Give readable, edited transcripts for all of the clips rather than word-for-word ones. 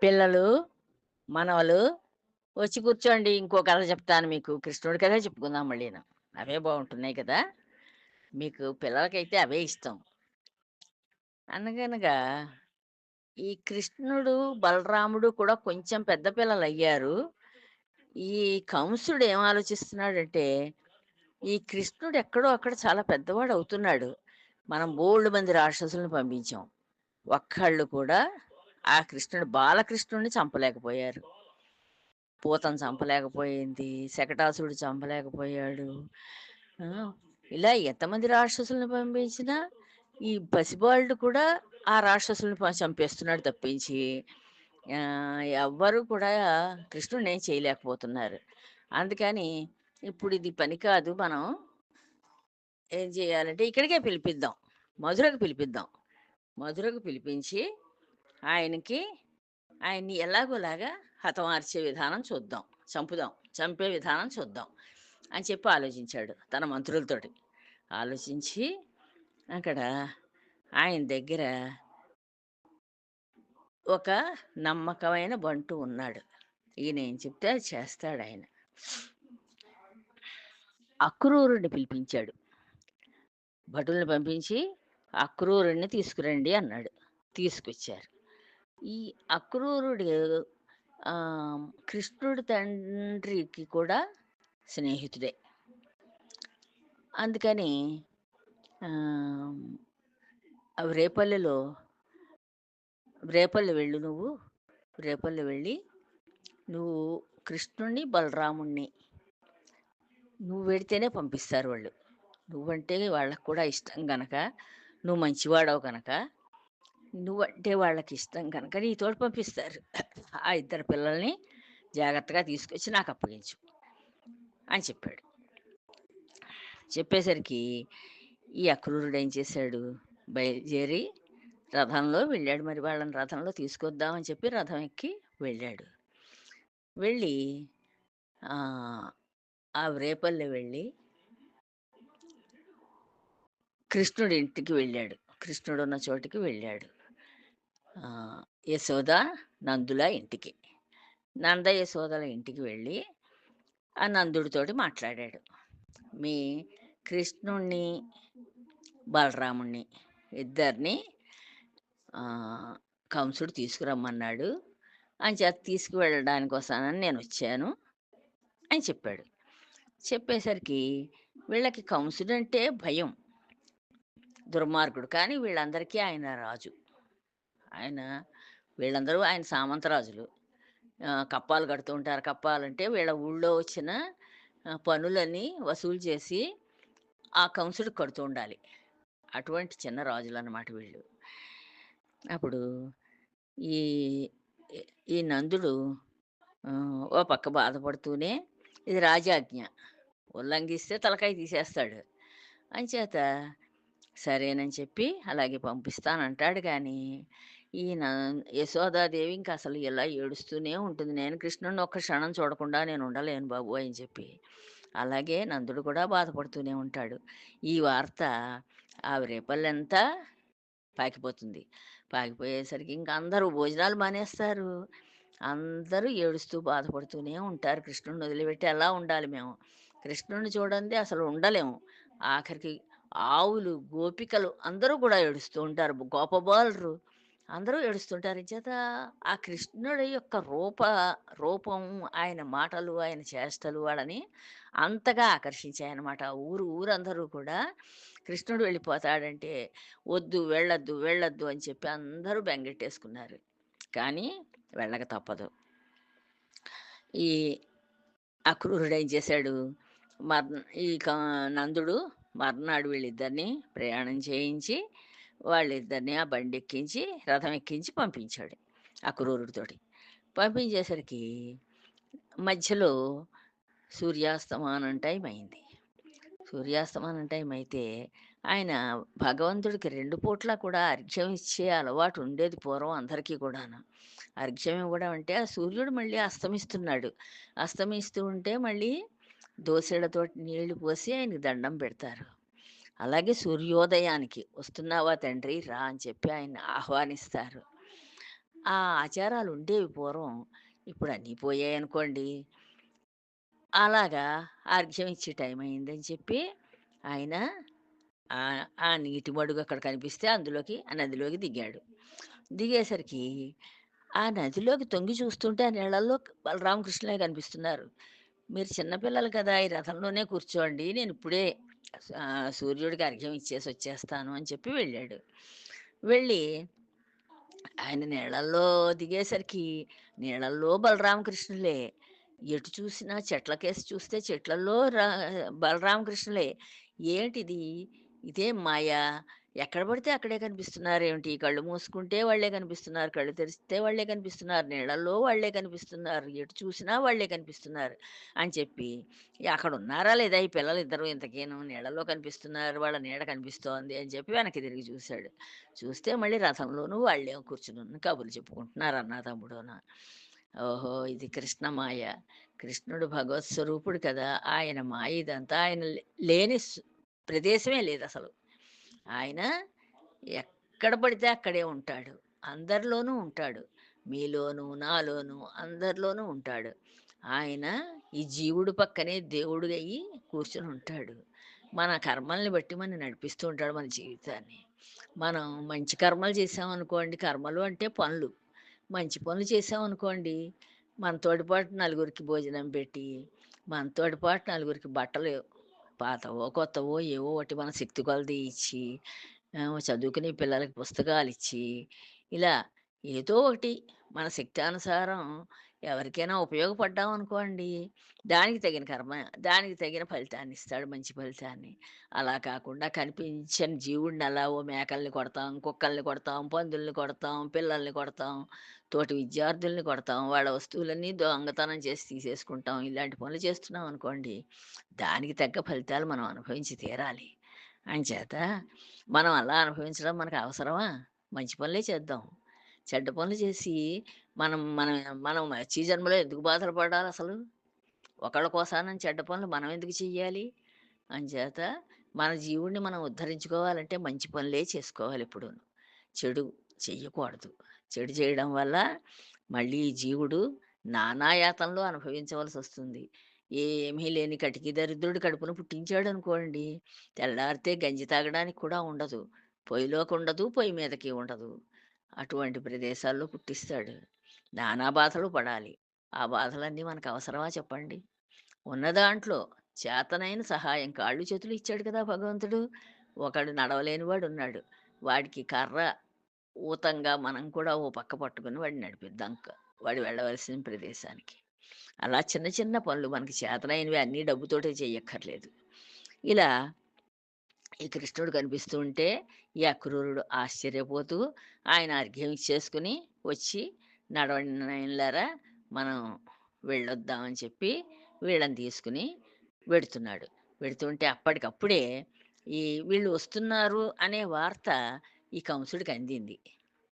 పిల్లలు, మనవలు వచ్చి కూర్చోండి. ఇంకో కథ చెప్తాను మీకు. కృష్ణుడి కథే చెప్పుకుందాం మళ్ళీను. అవే బావుంటున్నాయి కదా! మీకు పిల్లలకైతే అవే ఇష్టం. అనగనగా ఈ కృష్ణుడు, బలరాముడు కూడా కొంచెం పెద్ద పిల్లలయ్యారు. ఈ కంసుడు ఏం ఆలోచిస్తున్నాడంటే, ఈ కృష్ణుడు ఎక్కడో అక్కడ చాలా పెద్దవాడవుతున్నాడు. మనం బోలెడు మంది రాక్షసుల్ని పంపించాం. ఒక్కళ్ళు కూడా ఆ కృష్ణుడు బాలకృష్ణుడిని చంపలేకపోయారు. పూతన చంపలేకపోయింది. శకటాసురుడు చంపలేకపోయాడు. ఆ! ఇలా ఎంతమంది రాక్షసుల్ని పంపించినా, ఈ పసిబాలుడు కూడా ఆ రాక్షసుల్ని చంపేస్తున్నాడు తప్పించి, ఎవ్వరు కూడా కృష్ణుడినేం చేయలేకపోతున్నారు. అందుకని ఇప్పుడిది పని కాదు. మనం ఏం చేయాలంటే ఇక్కడికే పిలిపిద్దాం. మధురకు పిలిపిద్దాం. మధురకు పిలిపించి ఆయనకి ఆయన్ని ఎలాగోలాగా హతమార్చే విధానం చూద్దాం. చంపుదాం. చంపే విధానం చూద్దాం అని చెప్పి ఆలోచించాడు తన మంత్రులతోటి. ఆలోచించి అక్కడ ఆయన దగ్గర ఒక నమ్మకమైన బంటు ఉన్నాడు. ఈయనేం చెప్తే అది చేస్తాడాయన. అక్రూరుడిని పిలిపించాడు. భటుల్ని పంపించి అక్రూరుడిని తీసుకురండి అన్నాడు. తీసుకొచ్చారు. ఈ అక్రూరుడు కృష్ణుడి తండ్రికి కూడా స్నేహితుడే. అందుకని ఆహ్, రేపల్లెలో రేపల్లె వెళ్ళు నువ్వు. రేపల్లె వెళ్ళి నువ్వు కృష్ణుడిని, బలరాముడిని నువ్వు వెడితేనే పంపిస్తారు వాళ్ళు. నువ్వంటే వాళ్ళకి కూడా ఇష్టం గనక, నువ్వు మంచివాడవు గనక, నువ్వంటే వాళ్ళకిష్టం గనక నీతోటి పంపిస్తారు. ఆ ఇద్దరు పిల్లల్ని జాగ్రత్తగా తీసుకొచ్చి నాకప్పగించు అని చెప్పాడు. చెప్పేసరికి ఈ అక్రూరుడేం చేశాడు, బయలుదేరి రథంలో వెళ్ళాడు. మరి వాళ్ళని రథంలో తీసుకొద్దామని చెప్పి రథం ఎక్కి వెళ్ళాడు. వెళ్ళి ఆ రేపల్లె వెళ్ళి కృష్ణుడి ఇంటికి వెళ్ళాడు. కృష్ణుడున్న చోటికి వెళ్ళాడు. యశోద, నందుల ఇంటికి. నంద, యశోదల ఇంటికి వెళ్ళి ఆ నందుడితోటి మాట్లాడాడు. మీ కృష్ణుడిని, బలరాముడిని ఇద్దరిని కంసుడు తీసుకురమ్మన్నాడు. అంచేత తీసుకువెళ్ళడానికోసానని నేనొచ్చాను అని చెప్పాడు. చెప్పేసరికి వీళ్ళకి కంసుడంటే భయం. దుర్మార్గుడు. కానీ వీళ్ళందరికీ ఆయన రాజు. ఆయన వీళ్ళందరూ ఆయన సామంతరాజులు. కప్పాలు కడుతూ ఉంటారు. కప్పాలంటే వీళ్ళ ఊళ్ళో వచ్చిన పనులన్నీ వసూలు చేసి ఆ కంసుడికి కడుతూ ఉండాలి. అటువంటి చిన్న రాజులన్నమాట వీళ్ళు. అప్పుడు ఈ ఈ నందుడు ఓ పక్క బాధపడుతూనే ఇది రాజాజ్ఞ. ఉల్లంఘిస్తే తలకాయ తీసేస్తాడు. అంచేత సరేనని చెప్పి అలాగే పంపిస్తానంటాడు గానీ, ఈయన యశోదాదేవి ఇంక అసలు ఇలా ఏడుస్తూనే ఉంటుంది. నేను కృష్ణుడిని ఒక్క క్షణం చూడకుండా నేను ఉండలేను బాబు అని చెప్పి. అలాగే నందుడు కూడా బాధపడుతూనే ఉంటాడు. ఈ వార్త ఆ రేపల్లంతా పాకిపోతుంది. పాకిపోయేసరికి ఇంక అందరూ భోజనాలు మానేస్తారు. అందరూ ఏడుస్తూ బాధపడుతూనే ఉంటారు. కృష్ణుడిని వదిలిపెట్టి ఎలా ఉండాలి మేము? కృష్ణుడిని చూడందే అసలు ఉండలేము. ఆఖరికి ఆవులు, గోపికలు అందరూ కూడా ఏడుస్తూ ఉంటారు. గోపబాలురు అందరూ ఏడుస్తుంటారు. చేత ఆ కృష్ణుడి యొక్క రూపం, ఆయన మాటలు, ఆయన చేష్టలు వాళ్ళని అంతగా ఆకర్షించాయన్నమాట. ఊరందరూ కూడా కృష్ణుడు వెళ్ళిపోతాడంటే, "వద్దు, వెళ్ళొద్దు, వెళ్ళొద్దు" అని చెప్పి అందరూ బెంగెట్టేసుకున్నారు. కానీ వెళ్ళక తప్పదు. ఈ అక్రూరుడేం చేశాడు, మర్ ఈ కా నందుడు మర్నాడు వీళ్ళిద్దరిని ప్రయాణం చేయించి, వాళ్ళిద్దరిని ఆ బండెక్కించి, రథం ఎక్కించి పంపించాడు అక్రూరుడితోటి. పంపించేసరికి మధ్యలో సూర్యాస్తమానం టైం అయింది. సూర్యాస్తమానం టైం అయితే ఆయన భగవంతుడికి 2 పూట్ల కూడా అర్ఘ్యం ఇచ్చే అలవాటు ఉండేది పూర్వం అందరికీ కూడాను. అర్ఘ్యం ఇవ్వడం అంటే ఆ సూర్యుడు మళ్ళీ అస్తమిస్తున్నాడు. అస్తమిస్తూ ఉంటే మళ్ళీ దోసెడతోటి నీళ్లు పోసి ఆయనకి దండం పెడతారు. అలాగే సూర్యోదయానికి "వస్తున్నావా తండ్రి రా" అని చెప్పి ఆయన్ని ఆహ్వానిస్తారు. ఆ ఆచారాలు ఉండేవి పూర్వం. ఇప్పుడు అన్నీ పోయాయనుకోండి. అలాగా అర్ఘ్యం ఇచ్చే టైం అయిందని చెప్పి ఆయన ఆ నీటి మడుగు అక్కడ కనిపిస్తే అందులోకి ఆ నదిలోకి దిగాడు. దిగేసరికి ఆ నదిలోకి తొంగి చూస్తుంటే ఆ నీళ్ళల్లో బలరామకృష్ణులే కనిపిస్తున్నారు. మీరు చిన్న పిల్లలు కదా! ఈ రథంలోనే కూర్చోండి. నేనిప్పుడే సూర్యుడికి అర్ఘ్యం ఇచ్చేసొచ్చేస్తాను అని చెప్పి వెళ్ళాడు. వెళ్ళి ఆయన నీళ్ళల్లో దిగేసరికి నీళ్ళల్లో బలరామకృష్ణులే. ఎటు చూసినా చెట్లకేసి చూస్తే చెట్లల్లో బలరామకృష్ణులే. ఏంటిది? ఇదేం మాయ? ఎక్కడ పడితే అక్కడే కనిపిస్తున్నారేమిటి? కళ్ళు మూసుకుంటే వాళ్ళే కనిపిస్తున్నారు. కళ్ళు తెరిస్తే వాళ్ళే కనిపిస్తున్నారు. నీళ్ళల్లో వాళ్ళే కనిపిస్తున్నారు. ఎటు చూసినా వాళ్ళే కనిపిస్తున్నారు అని చెప్పి, అక్కడున్నారా లేదా ఈ పిల్లలిద్దరూ ఇంతకీను నీళ్ళలో కనిపిస్తున్నారు. వాళ్ళ నీడ కనిపిస్తోంది అని చెప్పి వెనక్కి తిరిగి చూసాడు. చూస్తే మళ్ళీ రథంలోనూ వాళ్ళే కూర్చుని కబుర్లు చెప్పుకుంటున్నారు అన్నా తమ్ముడును. ఓహో! ఇది కృష్ణ మాయ. కృష్ణుడు భగవత్ స్వరూపుడు కదా! ఆయన మాయ ఇదంతా. ఆయన లేని ప్రదేశమే లేదసలు. ఆయన ఎక్కడ పడితే అక్కడే ఉంటాడు. అందరిలోనూ ఉంటాడు. మీలోనూ, నాలోనూ అందరిలోనూ ఉంటాడు. ఆయన ఈ జీవుడు పక్కనే దేవుడయ్యి కూర్చొనుంటాడు. మన కర్మల్ని బట్టి మనని నడిపిస్తూ ఉంటాడు మన జీవితాన్ని. మనం మంచి కర్మలు చేశామనుకోండి, కర్మలు అంటే పనులు. మంచి పనులు చేశామనుకోండి, మనతోటి పాటు నలుగురికి భోజనం పెట్టి, మనతోటి పాటు నలుగురికి బట్టలు పాతవో, కొత్తవో ఏవో ఒకటి మన శక్తి కొలది ఇచ్చి, చదువుకునే పిల్లలకి పుస్తకాలిచ్చి, ఇలా ఏదో ఒకటి మన శక్తానుసారం ఎవరికైనా ఉపయోగపడ్డామనుకోండి, దానికి తగిన కర్మ, దానికి తగిన ఫలితాన్నిస్తాడు, మంచి ఫలితాన్ని. అలా కాకుండా కనిపించని జీవుడిని అలా ఓ మేకల్ని కొడతాం, కుక్కల్ని కొడతాం, పందుల్ని కొడతాం, పిల్లల్ని కొడతాం, తోటి విద్యార్థుల్ని కొడతాం, వాళ్ళ వస్తువులన్నీ దొంగతనం చేసి తీసేసుకుంటాం. ఇలాంటి పనులు చేస్తున్నామనుకోండి, దానికి తగ్గ ఫలితాలు మనం అనుభవించి తీరాలి. అంచేత మనం అలా అనుభవించడం మనకు అవసరమా? మంచి పనులే చేద్దాం. చెడ్డ పనులు చేసి మనం మన మనం వచ్చే జన్మలో ఎందుకు బాధలు పడాలసలు? ఒకళ్ళ కోసానని చెడ్డ పనులు మనం ఎందుకు చెయ్యాలి? అంచేత మన జీవుడిని మనం ఉద్ధరించుకోవాలంటే మంచి పనులే చేసుకోవాలెప్పుడూను. చెడు చెయ్యకూడదు. చెడు చేయడం వల్ల మళ్ళీ ఈ జీవుడు నానా యాతనలు అనుభవించవలసొస్తుంది. ఏమీ లేని కటికి దరిద్రుడు కడుపున పుట్టించాడనుకోండి, తెల్లారితే గంజి తాగడానికి కూడా ఉండదు. పొయ్యిలోకుండదు, పొయ్యి మీదకి ఉండదు. అటువంటి ప్రదేశాల్లో పుట్టిస్తాడు. నానా బాధలు పడాలి. ఆ బాధలన్నీ మనకవసరమా చెప్పండి? ఉన్న దాంట్లో చేతనైన సహాయం కాళ్ళు చేతులు ఇచ్చాడు కదా భగవంతుడు. ఒకడు నడవలేనివాడున్నాడు. వాడికి కర్ర ఊతంగా మనం కూడా ఓ పక్క పట్టుకొని వాడిని నడిపిద్దాం వాడు వెళ్ళవలసిన ప్రదేశానికి. అలా చిన్న చిన్న పనులు మనకి చేతనైనవి అన్నీ డబ్బుతోటే చెయ్యక్కర్లేదు. ఇలా ఈ కృష్ణుడు కనిపిస్తూ ఉంటే ఈ అక్రూరుడు ఆశ్చర్యపోతూ ఆయన అర్ఘ్యం ఇచ్చేసుకుని వచ్చి నడవండి నాయనలారా మనం వెళ్ళొద్దామని చెప్పి వీళ్ళని తీసుకుని వెడుతున్నాడు. వెడుతుంటే అప్పటికప్పుడే ఈ వీళ్ళు వస్తున్నారు అనే వార్త ఈ కంసుడికి అందింది.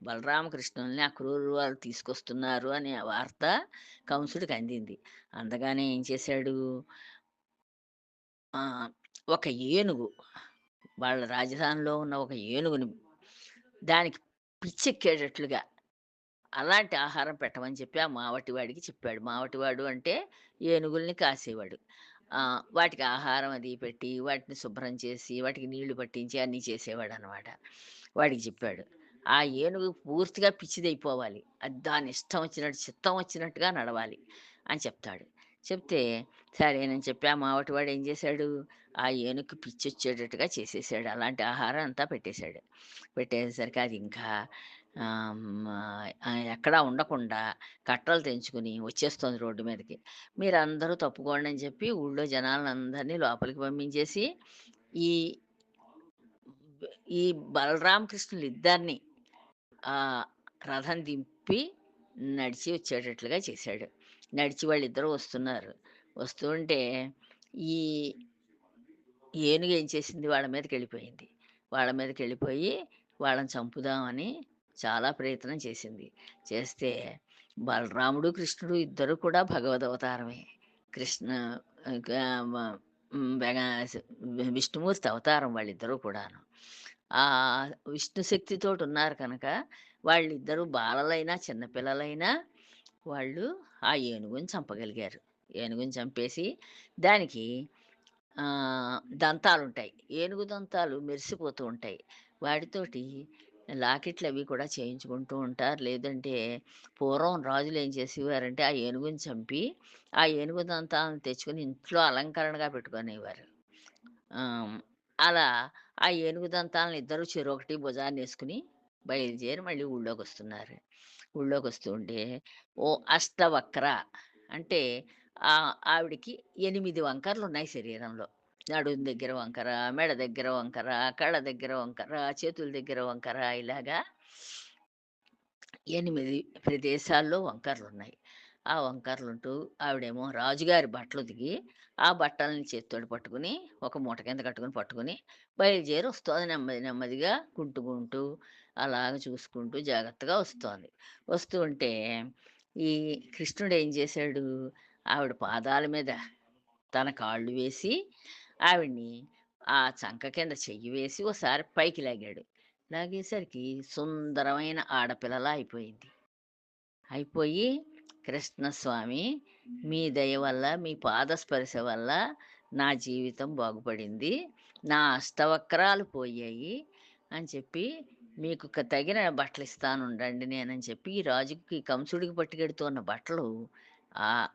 బలరామకృష్ణుల్ని అక్రూరులు వాళ్ళు తీసుకొస్తున్నారు అనే వార్త కంసుడికి అందింది. అందగానే ఏం చేశాడు, ఆ, ఒక ఏనుగు, వాళ్ళ రాజధానిలో ఉన్న ఒక ఏనుగుని దానికి పిచ్చెక్కేటట్లుగా అలాంటి ఆహారం పెట్టమని చెప్పి ఆ మావటివాడికి చెప్పాడు. మావటివాడు అంటే ఏనుగుల్ని కాసేవాడు. వాటికి ఆహారం అది పెట్టి, వాటిని శుభ్రం చేసి, వాటికి నీళ్లు పట్టించి అన్నీ చేసేవాడనమాట. వాడికి చెప్పాడు. ఆ ఏనుగు పూర్తిగా పిచ్చిదైపోవాలి. అది దాని ఇష్టం వచ్చినట్టు, చిత్తం వచ్చినట్టుగా నడవాలి అని చెప్తాడు. చెప్తే సరేనని చెప్పి ఆ మావటివాడు ఏం చేశాడు, ఆ ఏనుగుకి పిచ్చొచ్చేటట్టుగా చేసేసాడు. అలాంటి ఆహారం అంతా పెట్టేశాడు. పెట్టేసరికి అది ఇంకా ఎక్కడా ఉండకుండా కట్టలు తెంచుకుని వచ్చేస్తోంది రోడ్డు మీదకి. మీరందరూ తప్పుకోండి అని చెప్పి ఊళ్ళో జనాలందరినీ లోపలికి పంపించేసి, ఈ ఈ బలరామకృష్ణులిద్దరిని ఆహ్, రథం దింపి నడిచి వచ్చేటట్లుగా చేశాడు. నడిచి వాళ్ళిద్దరూ వస్తున్నారు. వస్తూ ఉంటే ఈ ఏనుగు ఏం చేసింది వాళ్ళ మీదకెళ్ళిపోయింది. వాళ్ళ మీదకెళ్ళిపోయి వాళ్ళని చంపుదామని చాలా ప్రయత్నం చేసింది. చేస్తే బలరాముడు, కృష్ణుడు ఇద్దరు కూడా భగవదవతారమే. కృష్ణ గా మ హ్మ్. విష్ణుమూర్తి అవతారం వాళ్ళిద్దరూ కూడాను. విష్ణు శక్తితోటున్నారు కనుక వాళ్ళిద్దరూ బాలలైనా, చిన్నపిల్లలైనా వాళ్ళు ఆ ఏనుగుని చంపగలిగారు. ఏనుగుని చంపేసి దానికి దంతాలుంటాయి. ఏనుగు దంతాలు మెరిసిపోతూ ఉంటాయి. వాటితోటి లాకెట్లవి కూడా చేయించుకుంటూ ఉంటారు. లేదంటే పూర్వం రాజులేం చేసేవారంటే, ఆ ఏనుగుని చంపి, ఆ ఏనుగు దంతాలను తెచ్చుకొని ఇంట్లో అలంకరణగా పెట్టుకునేవారు. ఆహ్, అలా ఆ ఏనుగు దంతాలను ఇద్దరు చెరొకటి భుజాన్నేసుకొని బయలుదేరి మళ్ళీ ఊళ్ళోకొస్తున్నారు. ఊళ్ళోకొస్తూ ఉంటే ఓ అష్టవక్ర అంటే ఆవిడకి 8 వంకర్లున్నాయి శరీరంలో. నడుం దగ్గర వంకర, మెడ దగ్గర వంకర, కళ్ళ దగ్గర వంకర, చేతుల దగ్గర వంకర ఇలాగా 8 ప్రదేశాల్లో వంకర్లున్నాయి. ఆ వంకర్లుంటూ ఆవిడేమో రాజుగారి బట్టలు ఉతికి, ఆ బట్టల్ని చేత్తోటి పట్టుకుని, ఒక మూట కింద పట్టుకుని బయలుదేరి వస్తోంది నెమ్మది నెమ్మదిగా కుంటుకుంటూ, అలాగ చూసుకుంటూ జాగ్రత్తగా వస్తోంది. వస్తూ ఉంటే ఈ కృష్ణుడేం చేశాడు, ఆవిడ పాదాల మీద తన కాళ్ళు వేసి, ఆవిడని ఆ చంక కింద చెయ్యి వేసి ఓసారి పైకి లాగాడు. లాగేసరికి సుందరమైన ఆడపిల్లలా అయిపోయింది. అయిపోయి, "కృష్ణస్వామి మీ దయ వల్ల, మీ పాద స్పర్శ వల్ల నా జీవితం బాగుపడింది. నా అష్టవక్రాలు పోయాయి" అని చెప్పి, "మీకు తగిన బట్టలిస్తానుండండి నేనని" చెప్పి, ఈ రాజుకి కంసుడికి పట్టుకెడుతున్న బట్టలు ఆహ్,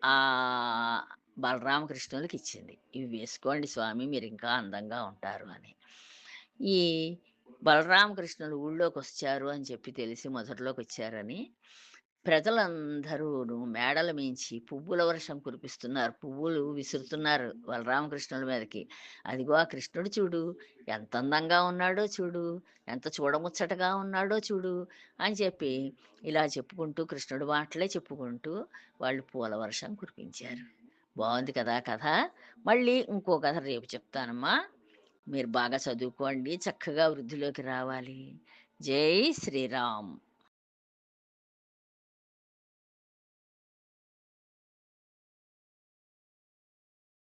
ఆహ్, బలరామకృష్ణులకిచ్చింది. "ఇవి వేసుకోండి స్వామి మీరింకా అందంగా ఉంటారు" అని. ఈ బలరామకృష్ణులు ఊళ్ళోకొచ్చారు అని చెప్పి తెలిసి మొదట్లోకొచ్చారని ప్రజలందరూను మేడల మీంచి పువ్వుల వర్షం కురిపిస్తున్నారు. పువ్వులు విసురుతున్నారు బలరామకృష్ణుల మీదకి. "అదిగో ఆ కృష్ణుడు చూడు, ఎంత అందంగా ఉన్నాడో చూడు, ఎంత చూడముచ్చటగా ఉన్నాడో చూడు" అని చెప్పి ఇలా చెప్పుకుంటూ కృష్ణుడి మాటలే చెప్పుకుంటూ వాళ్ళు పూల వర్షం కురిపించారు. బావుంది కదా కథ. మళ్ళీ ఇంకో కథ రేపు చెప్తానమ్మా. మీరు బాగా చదువుకోండి. చక్కగా వృద్ధిలోకి రావాలి. జై శ్రీరామ్.